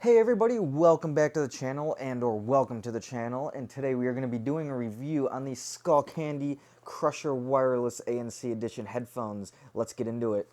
Hey everybody, welcome back to the channel or welcome to the channel, and today we are going to be doing a review on these Skullcandy Crusher Wireless ANC Edition headphones. Let's get into it.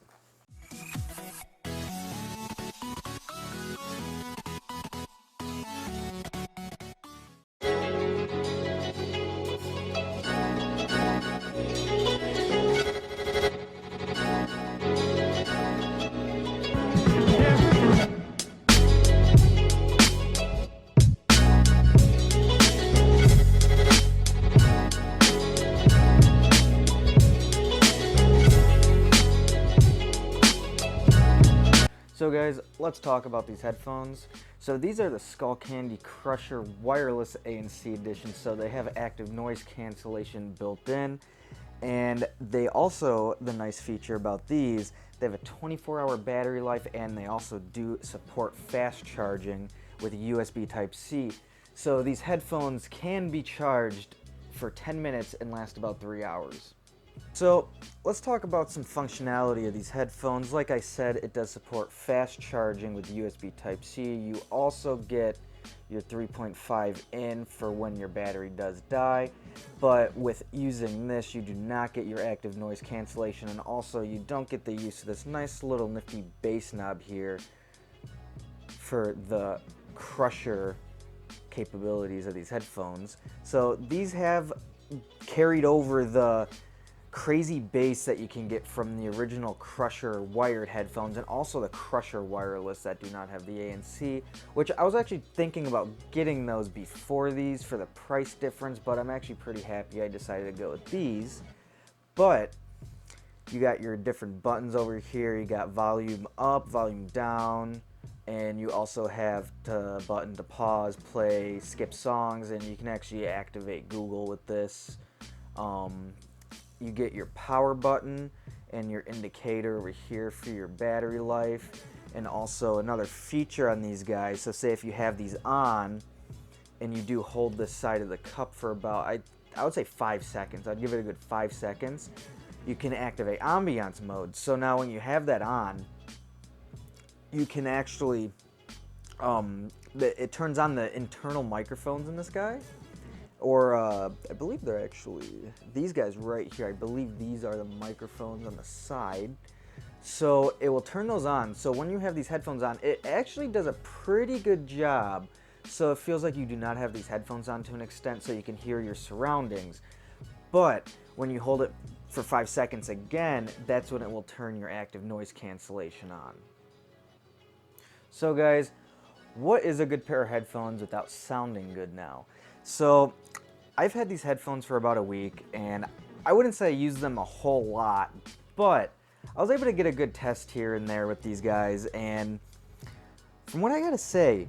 So guys, let's talk about these headphones. So these are the Skullcandy Crusher Wireless ANC Edition, so they have active noise cancellation built in. And they also, the nice feature about these, they have a 24-hour battery life, and they also do support fast charging with USB Type-C. So these headphones can be charged for 10 minutes and last about 3 hours. So let's talk about some functionality of these headphones. Like I said, it does support fast charging with USB Type-C. You also get your 3.5 in for when your battery does die, but with using this you do not get your active noise cancellation, and also you don't get the use of this nice little nifty bass knob here for the crusher capabilities of these headphones. So these have carried over the crazy bass that you can get from the original Crusher wired headphones, and also the Crusher wireless that do not have the ANC, which I was actually thinking about getting those before these for the price difference, but I'm actually pretty happy I decided to go with these. But you got your different buttons over here. You got volume up, volume down, and you also have the button to pause, play, skip songs, and you can actually activate Google with this. You get your power button and your indicator over here for your battery life, and also another feature on these guys. So say if you have these on and you do hold this side of the cup for about, I would say 5 seconds. I'd give it a good 5 seconds. You can activate ambiance mode. So now when you have that on, you can actually, it turns on the internal microphones in this guy. Or I believe they're actually these guys right here. I believe these are the microphones on the side. So it will turn those on. So when you have these headphones on, it actually does a pretty good job. So it feels like you do not have these headphones on to an extent, so you can hear your surroundings. But when you hold it for 5 seconds again, that's when it will turn your active noise cancellation on. So guys, what is a good pair of headphones without sounding good now? So I've had these headphones for about a week, and I wouldn't say I use them a whole lot, but I was able to get a good test here and there with these guys, and from what I gotta say,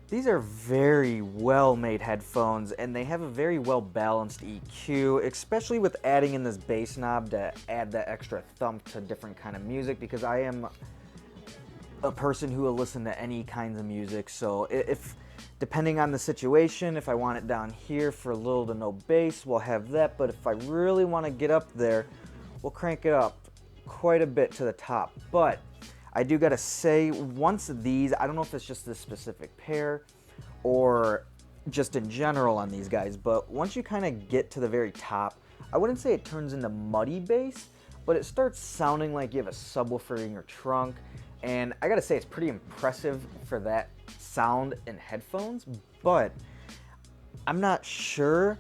these are very well made headphones, and they have a very well balanced EQ, especially with adding in this bass knob to add that extra thump to different kind of music, because I am a person who will listen to any kinds of music. So if depending on the situation, if I want it down here for little to no bass, we'll have that, but if I really want to get up there, we'll crank it up quite a bit to the top. But I do gotta say, once these, I don't know if it's just this specific pair or just in general on these guys, but once you kind of get to the very top, I wouldn't say it turns into muddy bass, but it starts sounding like you have a subwoofer in your trunk. And I gotta say, it's pretty impressive for that sound in headphones, but I'm not sure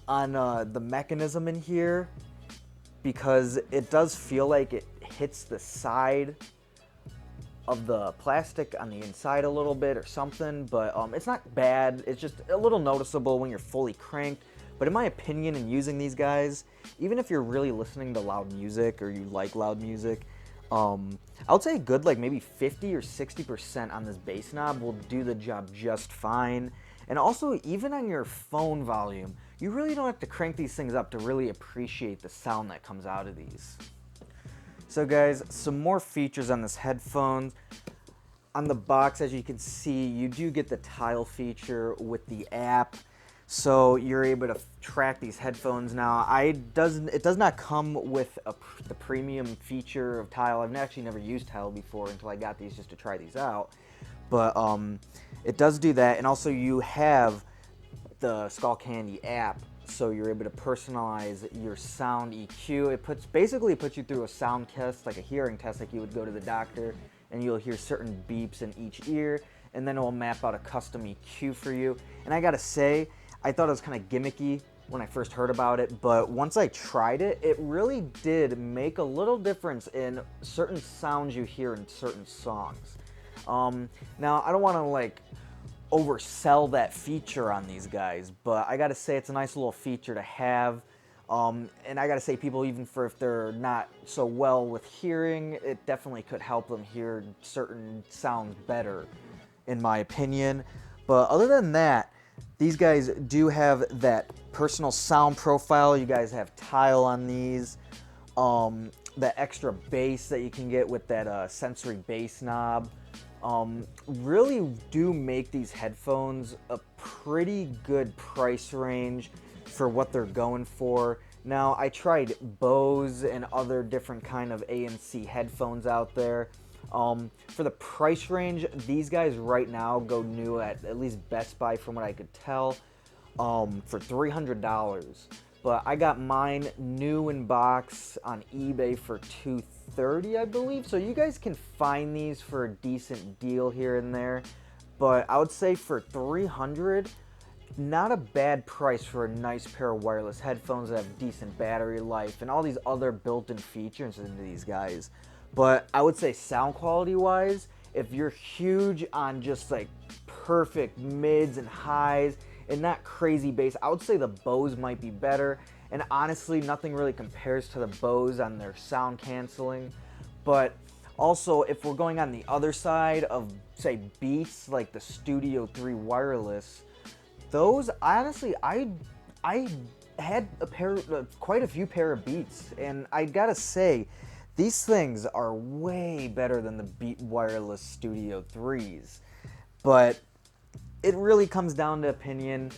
on the mechanism in here, because it does feel like it hits the side of the plastic on the inside a little bit or something, but it's not bad. It's just a little noticeable when you're fully cranked. But in my opinion, in using these guys, even if you're really listening to loud music or you like loud music, I would say a good like maybe 50 or 60% on this bass knob will do the job just fine. And also, even on your phone volume, you really don't have to crank these things up to really appreciate the sound that comes out of these. So guys, some more features on this headphone. On the box, as you can see, you do get the tile feature with the app. So you're able to track these headphones now. It does not come with the premium feature of Tile. I've actually never used Tile before until I got these just to try these out. But it does do that, and also you have the Skullcandy app, so you're able to personalize your sound EQ. It basically puts you through a sound test, like a hearing test, like you would go to the doctor, and you'll hear certain beeps in each ear, and then it will map out a custom EQ for you. And I gotta say, I thought it was kind of gimmicky when I first heard about it, but once I tried it, it really did make a little difference in certain sounds you hear in certain songs. Now, I don't want to like oversell that feature on these guys, but I gotta say it's a nice little feature to have. And I gotta say, people, even for if they're not so well with hearing, it definitely could help them hear certain sounds better, in my opinion. But other than that, these guys do have that personal sound profile. You guys have Tile on these. The extra bass that you can get with that sensory bass knob. Really do make these headphones a pretty good price range for what they're going for. Now, I tried Bose and other different kind of ANC headphones out there. For the price range, these guys right now go new at least Best Buy from what I could tell, for $300. But I got mine new in box on eBay for $230, I believe. So you guys can find these for a decent deal here and there. But I would say for $300, not a bad price for a nice pair of wireless headphones that have decent battery life and all these other built-in features into these guys. But I would say sound quality wise, if you're huge on just like perfect mids and highs and not crazy bass, I would say the Bose might be better. And honestly, nothing really compares to the Bose on their sound canceling. But also, if we're going on the other side of, say, Beats, like the Studio 3 wireless, those, honestly, I had quite a few pair of Beats, and I gotta say, these things are way better than the Beat wireless Studio 3s. But it really comes down to opinion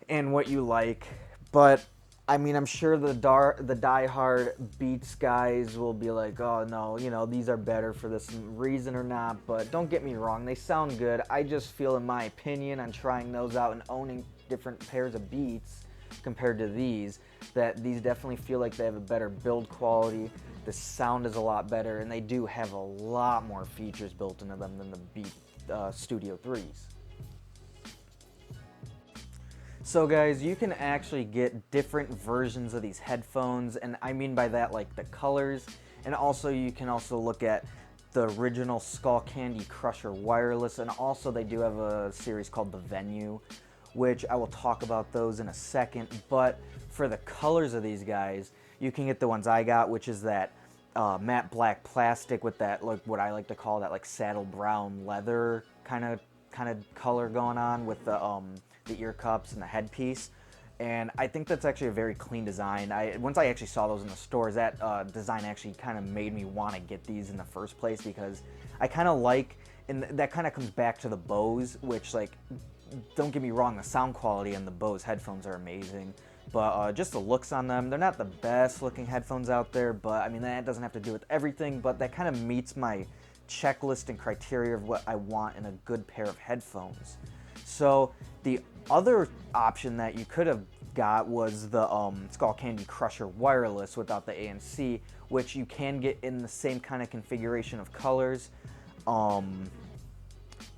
and what you like. But I mean, I'm sure the diehard Beats guys will be like, oh no, you know, these are better for this reason or not. But don't get me wrong, they sound good. I just feel, in my opinion, on trying those out and owning different pairs of Beats compared to these, that these definitely feel like they have a better build quality. The sound is a lot better, and they do have a lot more features built into them than the Beat Studio 3s. So guys, you can actually get different versions of these headphones, and I mean by that like the colors, and also you can also look at the original Skullcandy Crusher wireless, and also they do have a series called the Venue, which I will talk about those in a second. But for the colors of these guys, you can get the ones I got, which is that matte black plastic with that, like what I like to call that like saddle brown leather kind of color going on with the ear cups and the headpiece. And I think that's actually a very clean design. Once I actually saw those in the stores, that design actually kind of made me want to get these in the first place, because I kind of like, and that kind of comes back to the Bose, which, like, don't get me wrong, the sound quality on the Bose headphones are amazing, but just the looks on them, they're not the best looking headphones out there, but I mean, that doesn't have to do with everything, but that kind of meets my checklist and criteria of what I want in a good pair of headphones. So the other option that you could have got was the Skullcandy Crusher wireless without the ANC, which you can get in the same kind of configuration of colors.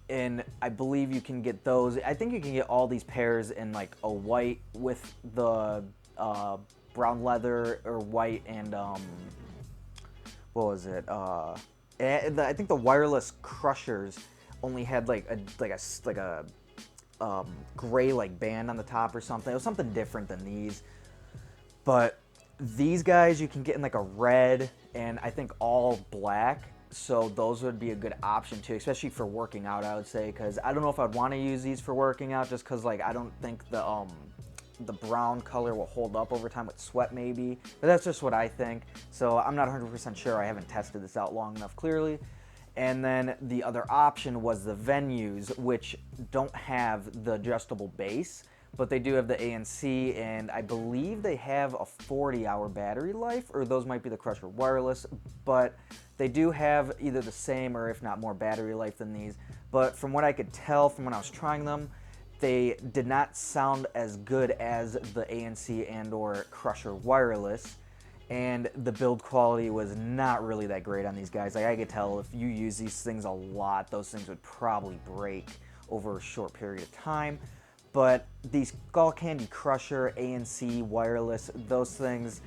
And I believe you can get those. I think you can get all these pairs in like a white with the brown leather, or white and what was it? I think the wireless Crushers only had like a gray like band on the top or something. It was something different than these. But these guys you can get in like a red and I think all black. So those would be a good option too, especially for working out, I would say, because I don't know if I'd want to use these for working out, just because like I don't think the brown color will hold up over time with sweat maybe, but that's just what I think. So I'm not 100% sure. I haven't tested this out long enough clearly. And then the other option was the Venues, which don't have the adjustable bass, but they do have the ANC, and I believe they have a 40-hour battery life, or those might be the Crusher Wireless, but they do have either the same or if not more battery life than these. But from what I could tell from when I was trying them, they did not sound as good as the ANC and or Crusher Wireless, and the build quality was not really that great on these guys. Like, I could tell if you use these things a lot, those things would probably break over a short period of time. But these Skullcandy Crusher, ANC, Wireless, those things,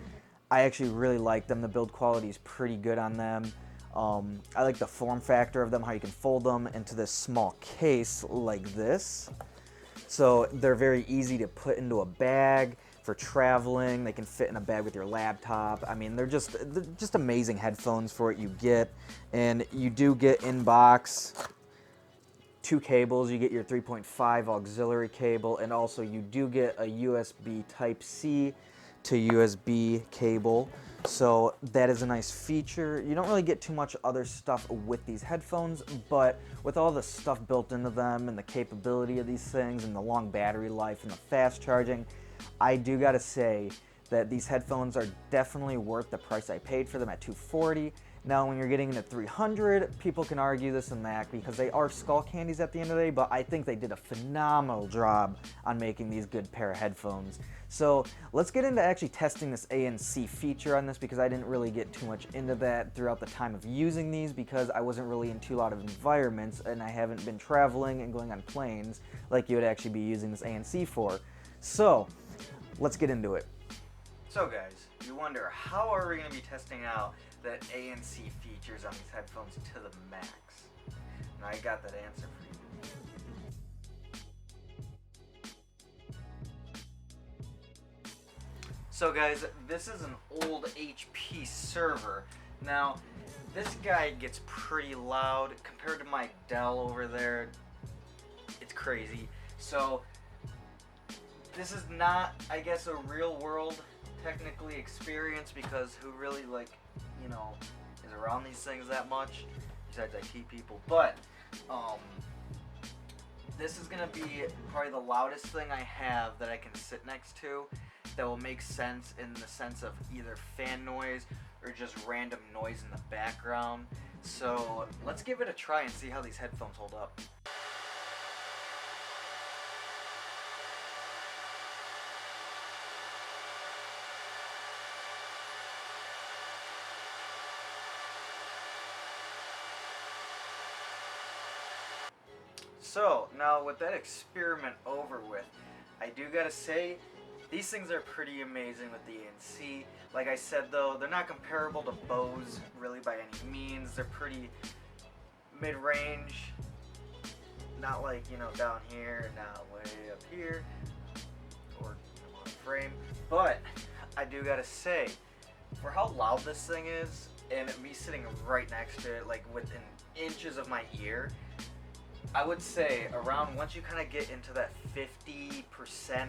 I actually really like them. The build quality is pretty good on them. I like the form factor of them, how you can fold them into this small case like this. So they're very easy to put into a bag for traveling. They can fit in a bag with your laptop. I mean, they're just amazing headphones for what you get. And you do get in box 2 cables. You get your 3.5 auxiliary cable, and also you do get a USB Type-C to USB cable. So that is a nice feature. You don't really get too much other stuff with these headphones, but with all the stuff built into them and the capability of these things and the long battery life and the fast charging, I do gotta say that these headphones are definitely worth the price I paid for them at $240. Now, when you're getting into $300, people can argue this and that because they are Skullcandies at the end of the day, but I think they did a phenomenal job on making these good pair of headphones. So let's get into actually testing this ANC feature on this, because I didn't really get too much into that throughout the time of using these because I wasn't really in too lot of environments and I haven't been traveling and going on planes like you would actually be using this ANC for. So let's get into it. So guys, you wonder, how are we going to be testing out the ANC features on these headphones to the max? And I got that answer for you. So guys, this is an old HP server. Now, this guy gets pretty loud compared to my Dell over there. It's crazy. So this is not, I guess, a real world technically experience, because who really, like, you know, is around these things that much besides IT people. But this is gonna be probably the loudest thing I have that I can sit next to that will make sense in the sense of either fan noise or just random noise in the background. So let's give it a try and see how these headphones hold up. So now with that experiment over with, I do gotta say, these things are pretty amazing with the ANC. Like I said though, they're not comparable to Bose really by any means. They're pretty mid-range, not like, you know, down here and not way up here, or on frame. But I do gotta say, for how loud this thing is, and me sitting right next to it, like within inches of my ear, I would say around, once you kind of get into that 50%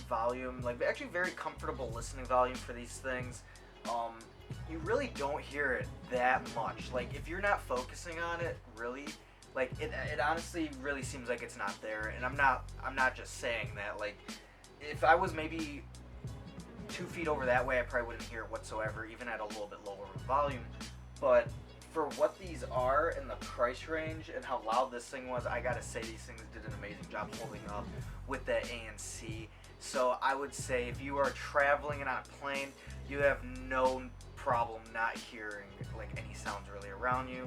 volume, like actually very comfortable listening volume for these things, you really don't hear it that much. Like if you're not focusing on it, really, like it honestly really seems like it's not there. And I'm not just saying that. Like if I was maybe 2 feet over that way, I probably wouldn't hear it whatsoever, even at a little bit lower volume. But for what these are and the price range and how loud this thing was, I gotta say these things did an amazing job holding up with that ANC. So I would say if you are traveling and on a plane, you have no problem not hearing like any sounds really around you.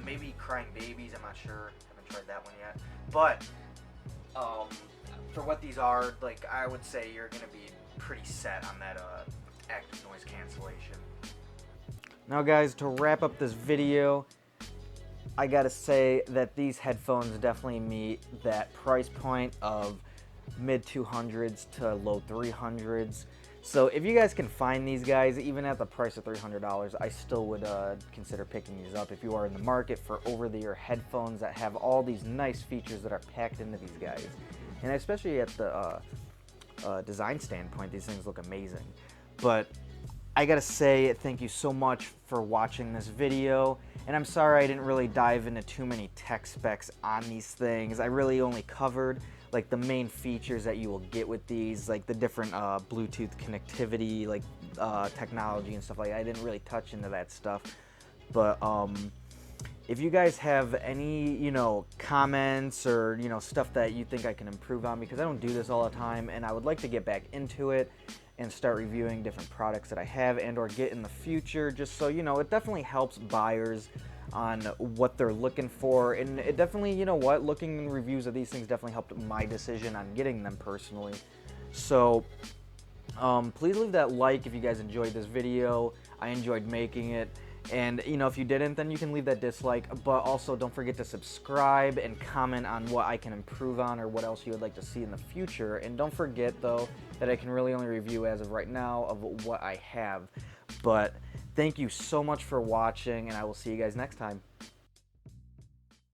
Maybe crying babies, I'm not sure, haven't tried that one yet. But for what these are, like I would say you're gonna be pretty set on that active noise cancellation. Now guys, to wrap up this video, I gotta say that these headphones definitely meet that price point of mid 200s to low 300s. So if you guys can find these guys, even at the price of $300, I still would consider picking these up if you are in the market for over-the-ear headphones that have all these nice features that are packed into these guys. And especially at the design standpoint, these things look amazing. But I gotta say thank you so much for watching this video, And I'm sorry I didn't really dive into too many tech specs on these things. I really only covered like the main features that you will get with these, like the different Bluetooth connectivity, like technology and stuff like that. I didn't really touch into that stuff. But if you guys have any, comments or, stuff that you think I can improve on, because I don't do this all the time and I would like to get back into it and start reviewing different products that I have and or get in the future, just so, it definitely helps buyers on what they're looking for. And it definitely, looking in reviews of these things definitely helped my decision on getting them personally. So please leave that like if you guys enjoyed this video. I enjoyed making it. And if you didn't, then you can leave that dislike, but also don't forget to subscribe and comment on what I can improve on or what else you would like to see in the future. And don't forget though that I can really only review as of right now of what I have. But thank you so much for watching, and I will see you guys next time.